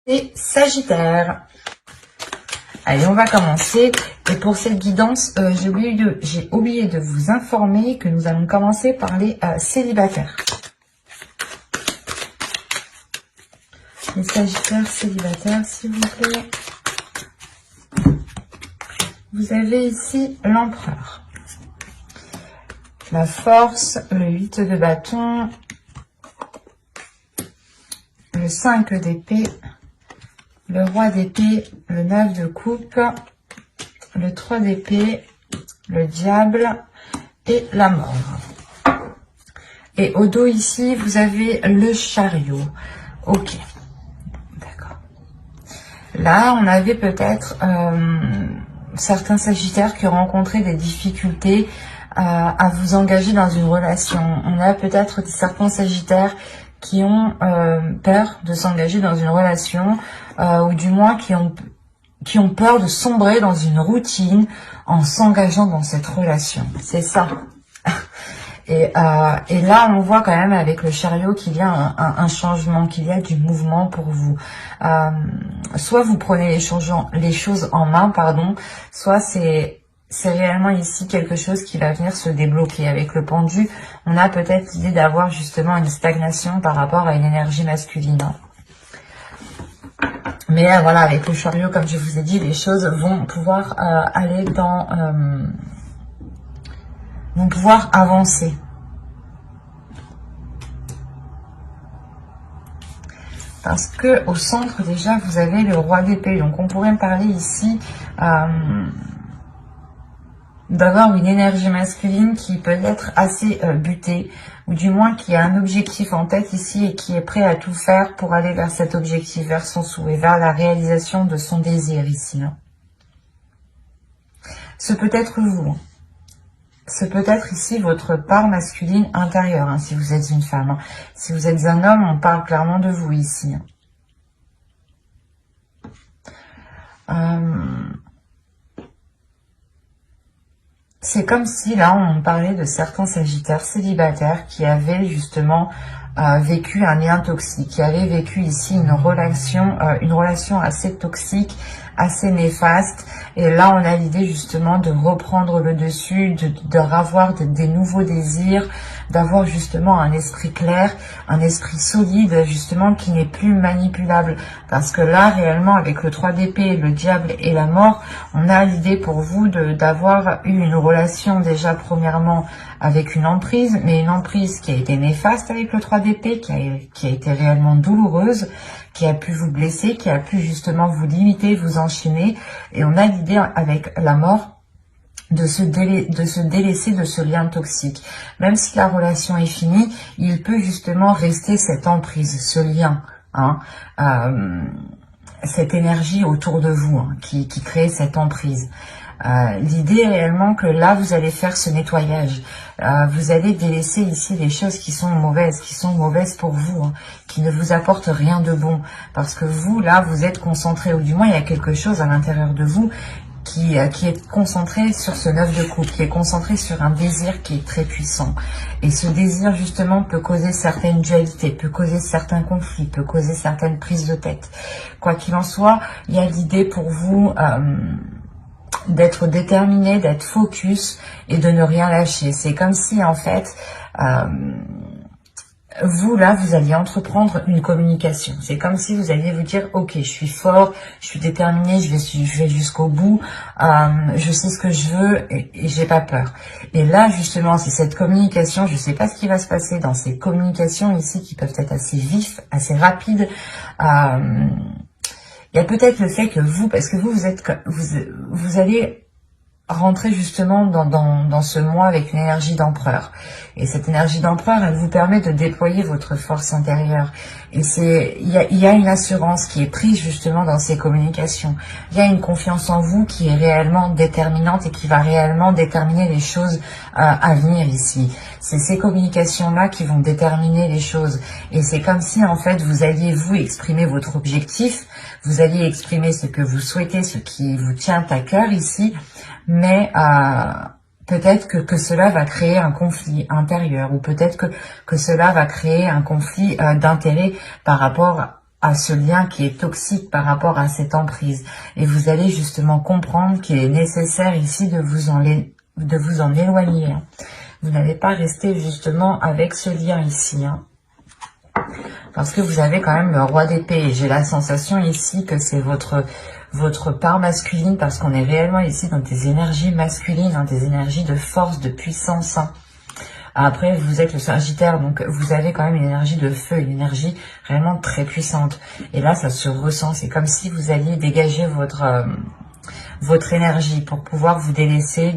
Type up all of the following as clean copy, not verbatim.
Et Sagittaire. Allez, on va commencer. Et pour cette guidance, j'ai oublié de vous informer que nous allons commencer par les célibataires. Les Sagittaires célibataires, s'il vous plaît. Vous avez ici l'Empereur. La force, le 8 de bâton, le 5 d'épée, le roi d'épée, le 9 de coupe, le 3 d'épée, le diable et la mort. Et au dos ici, vous avez le chariot. Ok, d'accord. Là, on avait peut-être certains sagittaires qui ont rencontré des difficultés à vous engager dans une relation. On a peut-être certains sagittaires qui ont peur de s'engager dans une relation, ou du moins qui ont peur de sombrer dans une routine en s'engageant dans cette relation. C'est ça. Et là, on voit quand même avec le chariot qu'il y a un changement, qu'il y a du mouvement pour vous. Soit vous prenez les choses en main, pardon, soit c'est réellement ici quelque chose qui va venir se débloquer. Avec le pendu, on a peut-être l'idée d'avoir justement une stagnation par rapport à une énergie masculine. Mais voilà, avec le chariot, comme je vous ai dit, les choses vont pouvoir aller dans... vont pouvoir avancer. Parce que au centre, déjà, vous avez le roi d'épée. Donc, on pourrait me parler ici... d'avoir une énergie masculine qui peut être assez butée, ou du moins qui a un objectif en tête ici et qui est prêt à tout faire pour aller vers cet objectif, vers son souhait, vers la réalisation de son désir ici. Ce peut être vous. Ce peut être ici votre part masculine intérieure, si vous êtes une femme. Si vous êtes un homme, on parle clairement de vous ici. C'est comme si là on parlait de certains sagittaires célibataires qui avaient justement vécu un lien toxique, qui avaient vécu ici une relation assez toxique, assez néfaste. Et là on a l'idée justement de reprendre le dessus, de ravoir des nouveaux désirs, d'avoir justement un esprit clair, un esprit solide justement qui n'est plus manipulable. Parce que là réellement avec le 3 d'épée, le diable et la mort, on a l'idée pour vous d'avoir eu une relation déjà premièrement avec une emprise, mais une emprise qui a été néfaste avec le 3 d'épée, qui a été réellement douloureuse, qui a pu vous blesser, qui a pu justement vous limiter, vous enchaîner. Et on a l'idée avec la mort de se délaisser de ce lien toxique. Même si la relation est finie, il peut justement rester cette emprise, ce lien, cette énergie autour de vous qui crée cette emprise. L'idée est réellement que là, vous allez faire ce nettoyage. Vous allez délaisser ici les choses qui sont mauvaises pour vous, qui ne vous apportent rien de bon. Parce que vous, là, vous êtes concentré, ou du moins, il y a quelque chose à l'intérieur de vous qui est concentré sur ce 9 de coupe, qui est concentré sur un désir qui est très puissant. Et ce désir, justement, peut causer certaines dualités, peut causer certains conflits, peut causer certaines prises de tête. Quoi qu'il en soit, il y a l'idée pour vous d'être déterminé, d'être focus et de ne rien lâcher. C'est comme si, en fait, vous, là, vous alliez entreprendre une communication. C'est comme si vous alliez vous dire, ok, je suis fort, je suis déterminé, je vais jusqu'au bout, je sais ce que je veux et j'ai pas peur. Et là, justement, c'est cette communication, je sais pas ce qui va se passer dans ces communications ici qui peuvent être assez vives, assez rapides. Il y a peut-être le fait que vous, parce que vous allez rentrer justement dans ce mois avec une énergie d'empereur. Et cette énergie d'empereur, elle vous permet de déployer votre force intérieure. Et il y a une assurance qui est prise justement dans ces communications. Il y a une confiance en vous qui est réellement déterminante et qui va réellement déterminer les choses à venir ici. C'est ces communications-là qui vont déterminer les choses. Et c'est comme si en fait vous alliez vous exprimer votre objectif, vous alliez exprimer ce que vous souhaitez, ce qui vous tient à cœur ici, mais peut-être que cela va créer un conflit intérieur, ou peut-être que cela va créer un conflit d'intérêt par rapport à ce lien qui est toxique par rapport à cette emprise. Et vous allez justement comprendre qu'il est nécessaire ici de vous en éloigner. Hein. Vous n'allez pas rester justement avec ce lien ici. Hein. Parce que vous avez quand même le roi d'épée. J'ai la sensation ici que c'est votre part masculine, parce qu'on est réellement ici dans des énergies masculines, hein, des énergies de force, de puissance. Hein. Après, vous êtes le Sagittaire, donc vous avez quand même une énergie de feu, une énergie vraiment très puissante. Et là, ça se ressent. C'est comme si vous alliez dégager votre énergie pour pouvoir vous délaisser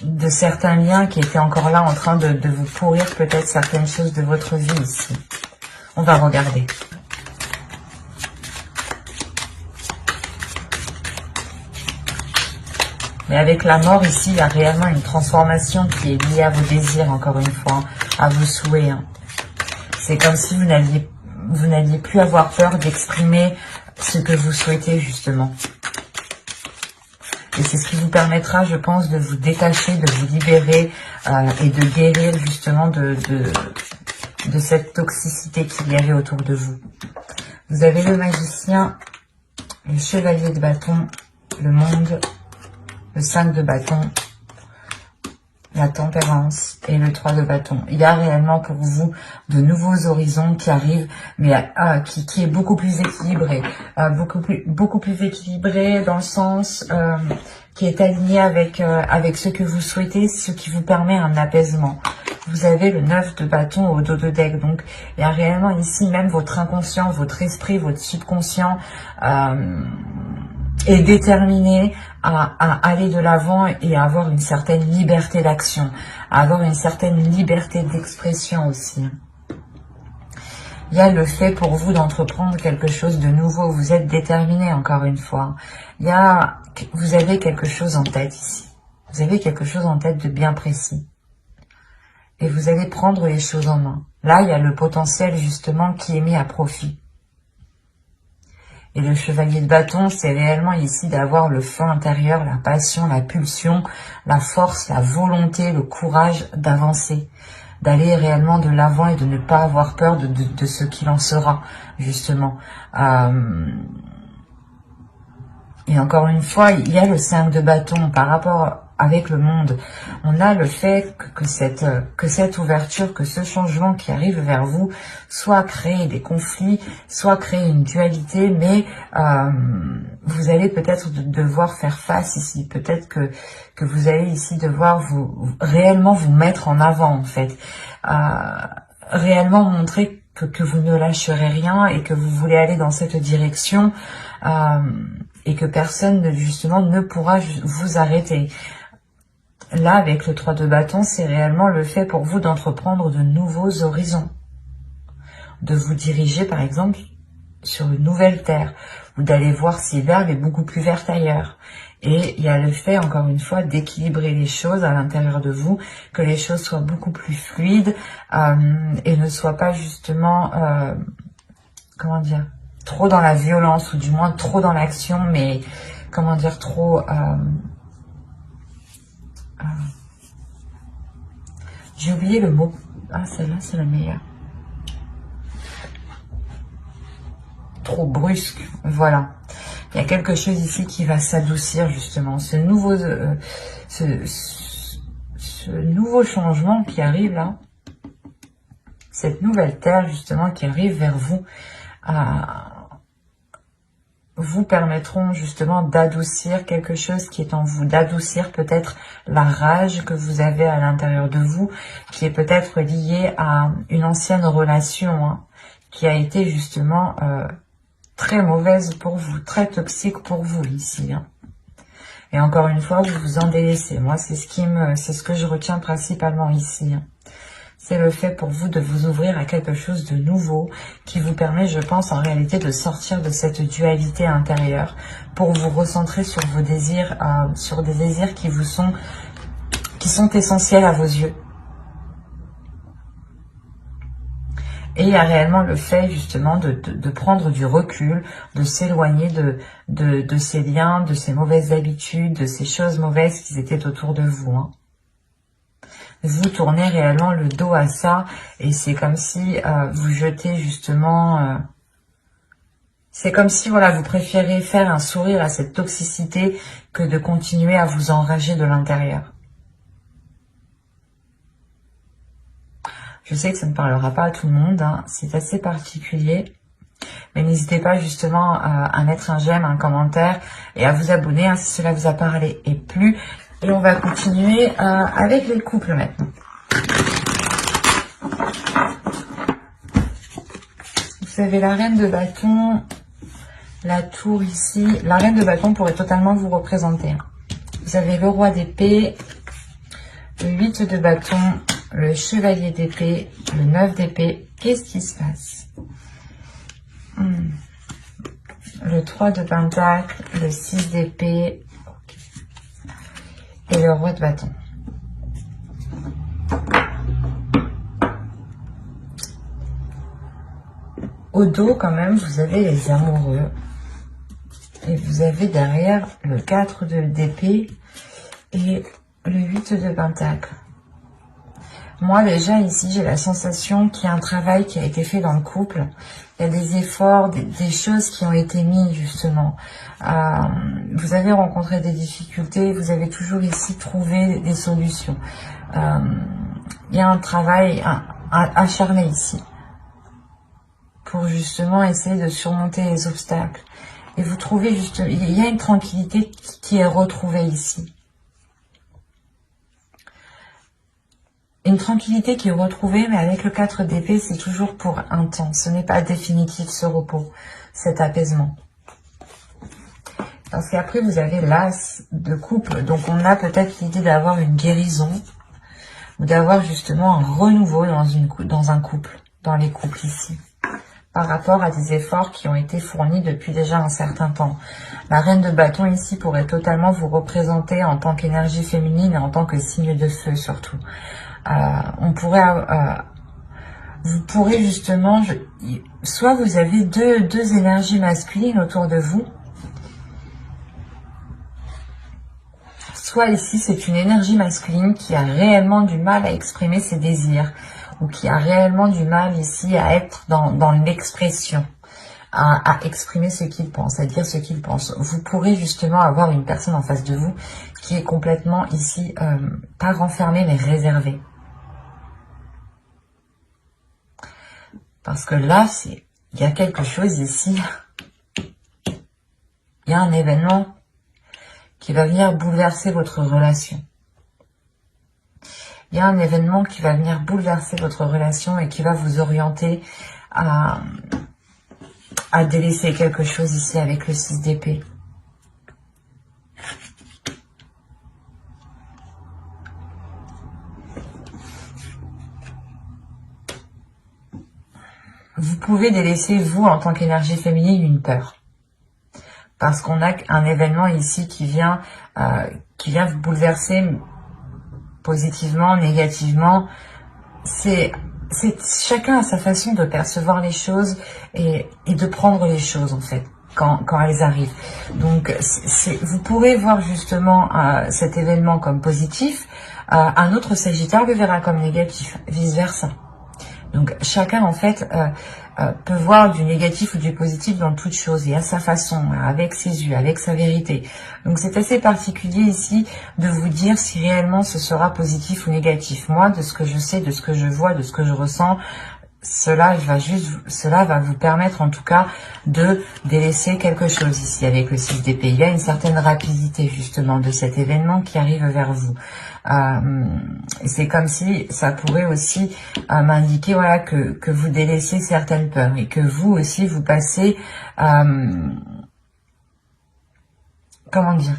de certains liens qui étaient encore là en train de vous pourrir peut-être certaines choses de votre vie ici. On va regarder. Mais avec la mort ici, il y a réellement une transformation qui est liée à vos désirs, encore une fois, hein, à vos souhaits. Hein. C'est comme si vous n'alliez plus avoir peur d'exprimer ce que vous souhaitez, justement. Et c'est ce qui vous permettra, je pense, de vous détacher, de vous libérer et de guérir, justement, de cette toxicité qu'il y avait autour de vous. Vous avez le magicien, le chevalier de bâton, le monde, le 5 de bâton, la tempérance et le 3 de bâton. Il y a réellement pour vous de nouveaux horizons qui arrivent, mais qui est beaucoup plus équilibré, beaucoup plus équilibré dans le sens qui est aligné avec ce que vous souhaitez, ce qui vous permet un apaisement. Vous avez le 9 de bâton au dos de deck, donc il y a réellement ici même votre inconscient, votre esprit, votre subconscient est déterminé à aller de l'avant et à avoir une certaine liberté d'action, à avoir une certaine liberté d'expression aussi. Il y a le fait pour vous d'entreprendre quelque chose de nouveau. Vous êtes déterminé, encore une fois. Vous avez quelque chose en tête ici. Vous avez quelque chose en tête de bien précis. Et vous allez prendre les choses en main. Là, il y a le potentiel, justement, qui est mis à profit. Et le chevalier de bâton, c'est réellement ici d'avoir le feu intérieur, la passion, la pulsion, la force, la volonté, le courage d'avancer, d'aller réellement de l'avant et de ne pas avoir peur de ce qu'il en sera, justement. Et encore une fois, il y a le 5 de bâton par rapport avec le monde. On a le fait que cette ouverture, que ce changement qui arrive vers vous, soit créer des conflits, soit créer une dualité, mais vous allez peut-être devoir faire face ici. Peut-être que vous allez ici devoir réellement vous mettre en avant, en fait. Réellement montrer que vous ne lâcherez rien et que vous voulez aller dans cette direction et que personne, justement, ne pourra vous arrêter. Là, avec le 3 de bâton, c'est réellement le fait pour vous d'entreprendre de nouveaux horizons. De vous diriger, par exemple, sur une nouvelle terre. Ou d'aller voir si l'herbe est beaucoup plus verte ailleurs. Et il y a le fait, encore une fois, d'équilibrer les choses à l'intérieur de vous. Que les choses soient beaucoup plus fluides. Et ne soient pas, justement, comment dire, trop dans la violence. Ou du moins trop dans l'action. Mais, comment dire, trop... j'ai oublié le mot. Ah, celle-là, c'est la meilleure. Trop brusque. Voilà. Il y a quelque chose ici qui va s'adoucir, justement. Ce nouveau changement qui arrive, là. Cette nouvelle terre, justement, qui arrive vers vous. Vous permettront justement d'adoucir quelque chose qui est en vous, d'adoucir peut-être la rage que vous avez à l'intérieur de vous, qui est peut-être liée à une ancienne relation, hein, qui a été justement très mauvaise pour vous, très toxique pour vous ici. Hein. Et encore une fois, vous vous en délaissez. Moi, c'est ce que je retiens principalement ici. Hein. C'est le fait pour vous de vous ouvrir à quelque chose de nouveau qui vous permet, je pense, en réalité de sortir de cette dualité intérieure pour vous recentrer sur vos désirs, sur des désirs qui sont essentiels à vos yeux. Et il y a réellement le fait, justement, de prendre du recul, de s'éloigner de ces liens, de ces mauvaises habitudes, de ces choses mauvaises qui étaient autour de vous. Hein. vous tournez réellement le dos à ça et c'est comme si vous jetez justement... c'est comme si voilà, vous préférez faire un sourire à cette toxicité que de continuer à vous enrager de l'intérieur. Je sais que ça ne parlera pas à tout le monde, hein, c'est assez particulier. Mais n'hésitez pas justement à mettre un j'aime, un commentaire et à vous abonner hein, si cela vous a parlé et plu. Et on va continuer avec les couples maintenant. Vous avez la reine de bâton, la tour ici. La reine de bâton pourrait totalement vous représenter. Vous avez le roi d'épée, le 8 de bâton, le chevalier d'épée, le 9 d'épée. Qu'est-ce qui se passe? Le 3 de pentacle, le 6 d'épée et le roi de bâton. Au dos, quand même, vous avez les amoureux. Et vous avez derrière le 4 d'épée et le 8 de pentacle. Moi, déjà, ici, j'ai la sensation qu'il y a un travail qui a été fait dans le couple. Il y a des efforts, des choses qui ont été mises, justement. Vous avez rencontré des difficultés, vous avez toujours ici trouvé des solutions. Il y a un travail acharné ici pour justement essayer de surmonter les obstacles. Et vous trouvez justement, il y a une tranquillité qui est retrouvée ici. Une tranquillité qui est retrouvée, mais avec le 4 d'épée, c'est toujours pour un temps. Ce n'est pas définitif ce repos, cet apaisement. Parce qu'après, vous avez l'as de couple. Donc, on a peut-être l'idée d'avoir une guérison ou d'avoir justement un renouveau dans un couple, dans les couples ici, par rapport à des efforts qui ont été fournis depuis déjà un certain temps. La reine de bâton ici pourrait totalement vous représenter en tant qu'énergie féminine et en tant que signe de feu surtout. Vous pourrez justement, soit vous avez deux énergies masculines autour de vous, soit ici c'est une énergie masculine qui a réellement du mal à exprimer ses désirs, ou qui a réellement du mal ici à être dans l'expression, à exprimer ce qu'il pense, à dire ce qu'il pense. Vous pourrez justement avoir une personne en face de vous qui est complètement ici, pas renfermée mais réservée. Parce que là, il y a quelque chose ici. Il y a un événement qui va venir bouleverser votre relation. Il y a un événement qui va venir bouleverser votre relation et qui va vous orienter à délaisser quelque chose ici avec le 6 d'épée. Vous pouvez délaisser, vous, en tant qu'énergie féminine, une peur. Parce qu'on a un événement ici qui vient vous bouleverser positivement, négativement. Chacun a sa façon de percevoir les choses et de prendre les choses, en fait, quand elles arrivent. Donc, vous pourrez voir justement cet événement comme positif. Un autre Sagittaire le verra comme négatif, vice-versa. Donc chacun en fait peut voir du négatif ou du positif dans toute chose et à sa façon, avec ses yeux, avec sa vérité. Donc c'est assez particulier ici de vous dire si réellement ce sera positif ou négatif. Moi, de ce que je sais, de ce que je vois, de ce que je ressens, cela va vous permettre en tout cas de délaisser quelque chose ici avec le 6 d'épée. Il y a une certaine rapidité justement de cet événement qui arrive vers vous. C'est comme si ça pourrait aussi m'indiquer voilà, que vous délaissez certaines peurs et que vous aussi vous passez, comment dire,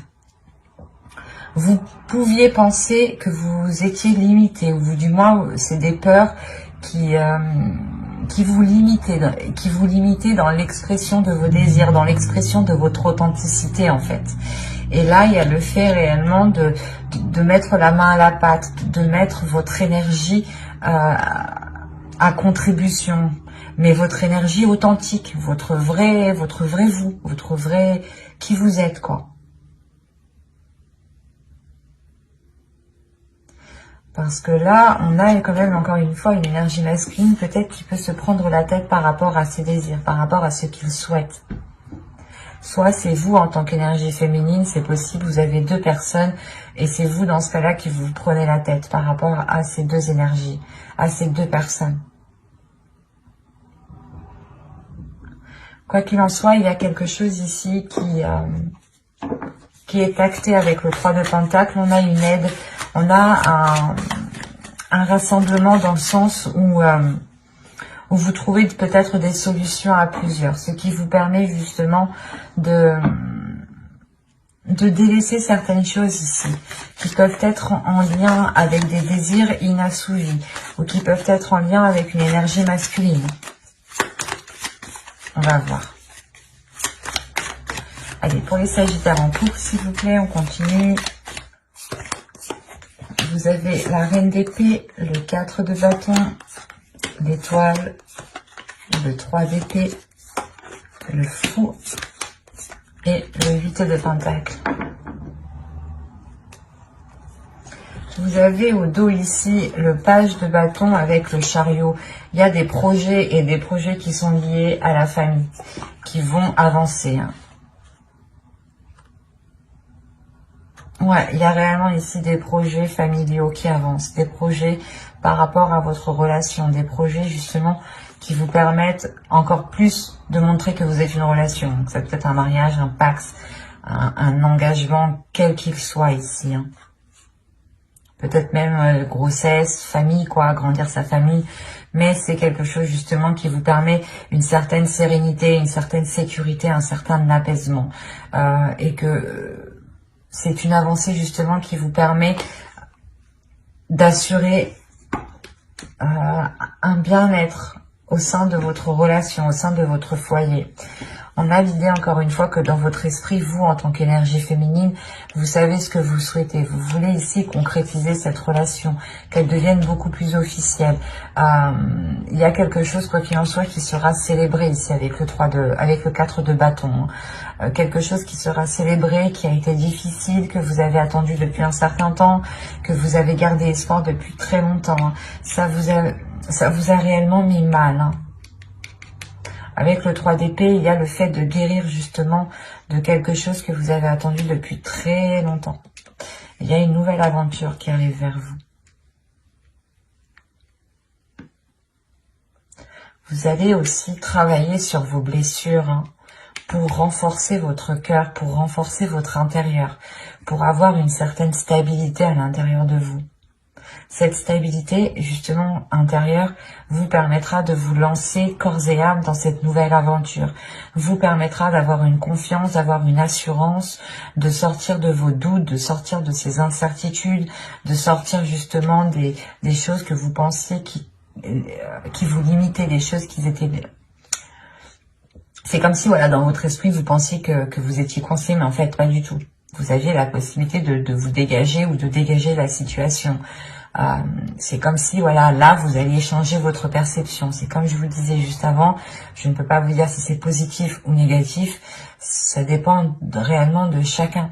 vous pouviez penser que vous étiez limité, ou du moins c'est des peurs qui vous limitaient dans l'expression de vos désirs, dans l'expression de votre authenticité en fait. Et là, il y a le fait réellement de mettre la main à la pâte, de mettre votre énergie à contribution, mais votre énergie authentique, votre vrai vous, votre vrai qui vous êtes quoi. Parce que là, on a quand même encore une fois une énergie masculine, peut-être qui peut se prendre la tête par rapport à ses désirs, par rapport à ce qu'il souhaite. Soit c'est vous en tant qu'énergie féminine, c'est possible, vous avez deux personnes, et c'est vous dans ce cas-là qui vous prenez la tête par rapport à ces deux énergies, à ces deux personnes. Quoi qu'il en soit, il y a quelque chose ici qui est acté avec le 3 de Pentacle. On a une aide, on a un rassemblement dans le sens où vous trouvez peut-être des solutions à plusieurs, ce qui vous permet justement de délaisser certaines choses ici, qui peuvent être en lien avec des désirs inassouvis, ou qui peuvent être en lien avec une énergie masculine. On va voir. Allez, pour les Sagittaires en couple, s'il vous plaît, on continue. Vous avez la Reine d'épée, le 4 de bâton, l'étoile, le 3 d'épée, le fou et le 8 de pentacle. Vous avez au dos ici le page de bâton avec le chariot. Il y a des projets et des projets qui sont liés à la famille, qui vont avancer. Ouais, il y a réellement ici des projets familiaux qui avancent, des projets par rapport à votre relation, des projets justement qui vous permettent encore plus de montrer que vous êtes une relation. Donc ça peut être un mariage, un pax, un engagement, quel qu'il soit ici. Peut-être même grossesse, famille, quoi, agrandir sa famille. Mais c'est quelque chose justement qui vous permet une certaine sérénité, une certaine sécurité, un certain apaisement. Et que c'est une avancée justement qui vous permet d'assurer un bien-être au sein de votre relation, au sein de votre foyer. On a l'idée encore une fois que dans votre esprit, vous en tant qu'énergie féminine, vous savez ce que vous souhaitez. Vous voulez ici concrétiser cette relation, qu'elle devienne beaucoup plus officielle. Il y a quelque chose, quoi qu'il en soit, qui sera célébré ici avec le 4 de bâton. Quelque chose qui sera célébré, qui a été difficile, que vous avez attendu depuis un certain temps, que vous avez gardé espoir depuis très longtemps. Ça vous a réellement mis mal. Avec le 3 d'épée, il y a le fait de guérir justement de quelque chose que vous avez attendu depuis très longtemps. Il y a une nouvelle aventure qui arrive vers vous. Vous allez aussi travailler sur vos blessures pour renforcer votre cœur, pour renforcer votre intérieur, pour avoir une certaine stabilité à l'intérieur de vous. Cette stabilité, justement, intérieure, vous permettra de vous lancer corps et âme dans cette nouvelle aventure. Vous permettra d'avoir une confiance, d'avoir une assurance, de sortir de vos doutes, de sortir de ces incertitudes, de sortir justement des choses que vous pensiez qui vous limitaient, des choses qui étaient... C'est comme si, voilà, dans votre esprit, vous pensiez que vous étiez coincé, mais en fait, pas du tout. Vous aviez la possibilité de vous dégager ou de dégager la situation. C'est comme si, voilà, là, vous alliez changer votre perception. C'est comme je vous le disais juste avant, je ne peux pas vous dire si c'est positif ou négatif. Ça dépend réellement de chacun.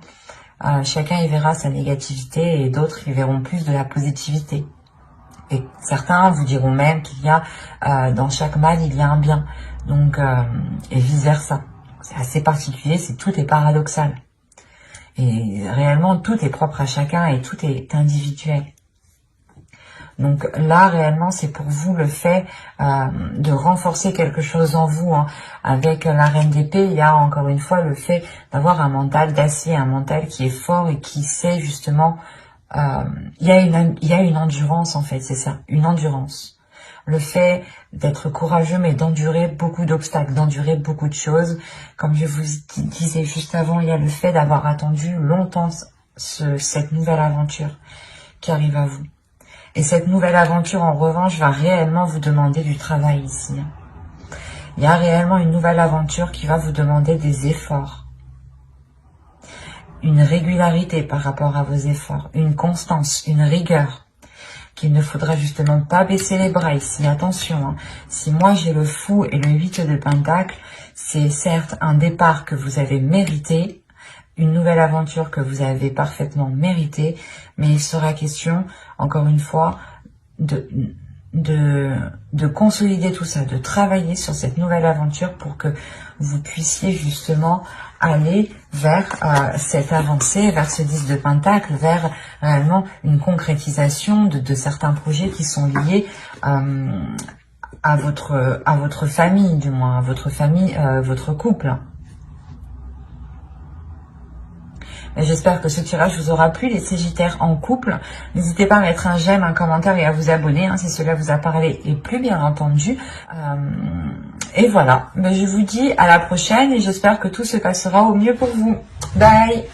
Chacun y verra sa négativité et d'autres y verront plus de la positivité. Et certains vous diront même qu'il y a, dans chaque mal, il y a un bien. Donc, et vice versa. C'est assez particulier, tout est paradoxal. Et réellement, tout est propre à chacun et tout est individuel. Donc là, réellement, c'est pour vous le fait de renforcer quelque chose en vous. Avec la Reine d'épée, il y a encore une fois le fait d'avoir un mental d'acier, un mental qui est fort et qui sait justement... il y a une endurance, en fait, c'est ça, une endurance. Le fait d'être courageux, mais d'endurer beaucoup d'obstacles, d'endurer beaucoup de choses. Comme je vous disais juste avant, il y a le fait d'avoir attendu longtemps cette nouvelle aventure qui arrive à vous. Et cette nouvelle aventure, en revanche, va réellement vous demander du travail ici. Il y a réellement une nouvelle aventure qui va vous demander des efforts. Une régularité par rapport à vos efforts. Une constance, une rigueur. Qu'il ne faudra justement pas baisser les bras ici. Attention, si moi j'ai le fou et le 8 de pentacle, c'est certes un départ que vous avez mérité, une nouvelle aventure que vous avez parfaitement méritée, mais il sera question, encore une fois, de consolider tout ça, de travailler sur cette nouvelle aventure pour que vous puissiez justement aller vers cette avancée, vers ce 10 de Pentacle, vers réellement une concrétisation de certains projets qui sont liés à votre famille, du moins, à votre famille, votre couple. J'espère que ce tirage vous aura plu, les Sagittaires en couple. N'hésitez pas à mettre un j'aime, un commentaire et à vous abonner hein, si cela vous a parlé et plus bien entendu. Et voilà, je vous dis à la prochaine et j'espère que tout se passera au mieux pour vous. Bye!